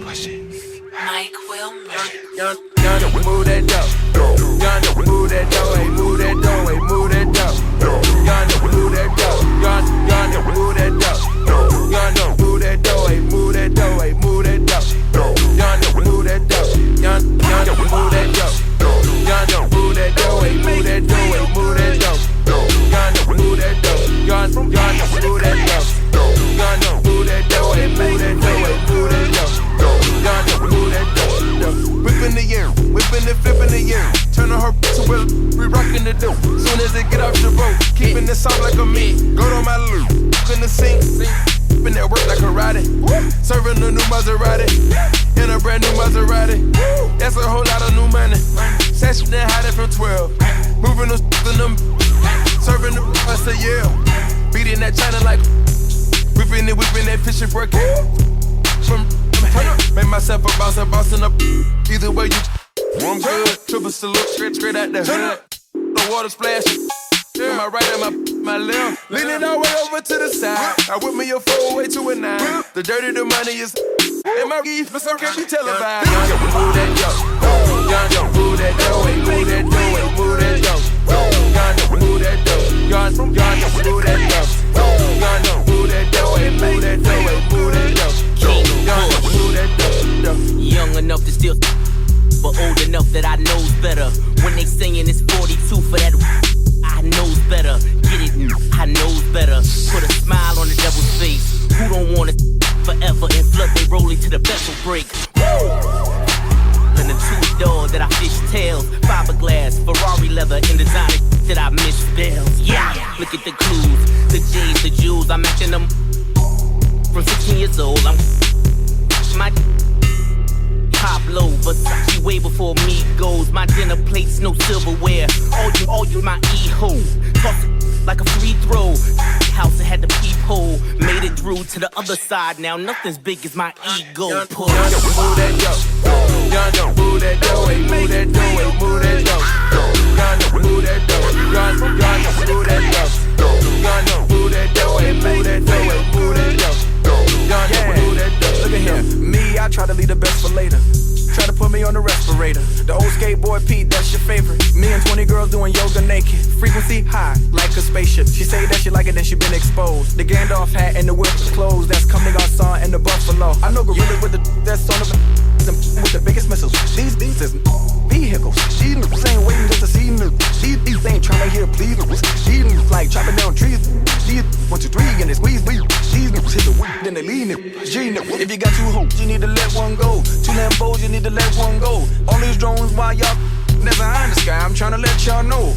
Push it. Mike Wilmer. Young, move that dough. Young, move that dough. Hey, move that dough. Hey, move that dough. Young, move that dough. Young, move that dough. Young, move that dough. Hey, move that dough. Hey, move that dough. Young, move that dough. Young, move that dough. Young, move that dough. Hey, move that dough. Hey, move that dough. Young, move that dough. Young, move that dough. Young, move that dough. Hey, move that dough. Hey, move that dough. Young, move that dough. Whipping the air, whipping and flipping the air. Turning her to where we rockin' the dough. Soon as it get off the boat, keeping it soft like a meat. Go to my loop, in the sink. Whipping that work like a Roddy. Serving a new Maserati. In a brand new Maserati. That's a whole lot of new money. Session and hiding from 12. Moving them in them. Serving the us a yeah. Beating that China like. Whipping that fishing for a cat. Make myself a boss and up. Either way you, I'm good. Triple salute, straight out the hood. The water splash. Yeah. My right and my left. Leaning all the way over to the side. I whip me a 4-way to a 9. The dirty, the money is. And my beef, but some can't be televised. Young, move that dough. Young, move that dough. Hey, move that dough. Hey, move that dough. Young, move that dough. Young, move that dough. Young, move that dough. Hey, move that dough. Hey, move that dough. Young enough to still, but old enough that I knows better. When they singing it's 42 for that, I knows better. Get it, I knows better. Put a smile on the devil's face. Who don't want it forever and flood they rolling to the vessel break? And the two-door that I fish tails, fiberglass, Ferrari leather, and designer that I misspells. Yeah, look at the clues, the J's, the jewels. I'm matching them from 16 years old. I'm my Pablo, Versace way before me goes. My dinner plates, no silverware. All you, my e-ho. Toss it like a free throw. House that had the peephole. Made it through to the other side. Now nothing's big as my ego. Push. Young, move that dough. Young, move that dough. Hey, move that dough. Hey, move that dough. Young, move that dough. Young, move that dough. Young, move that dough. Hey, move that dough. Hey, move that dough. Young, move that dough. Look at here, me, I try to leave the best for later. Try to put me on the respirator. The old skateboard Pete, that's your favorite. Me and 20 girls doing yoga naked. Frequency high, like a spaceship. She say that she like it, then she been exposed. The Gandalf hat and the whip clothes. That's coming on son and the buffalo. I know gorilla with the that's on the with the biggest missiles. These is vehicles. These ain't waiting just to see me. These ain't trying to hear please. These like chopping down trees. These 1, 2, 3 and they squeeze. These hit the weed, then they lean it. If you got 2 hopes, you need to let one go. 2 Lambos, you need to let one go. All these drones while y'all never in the sky. I'm trying to let y'all know.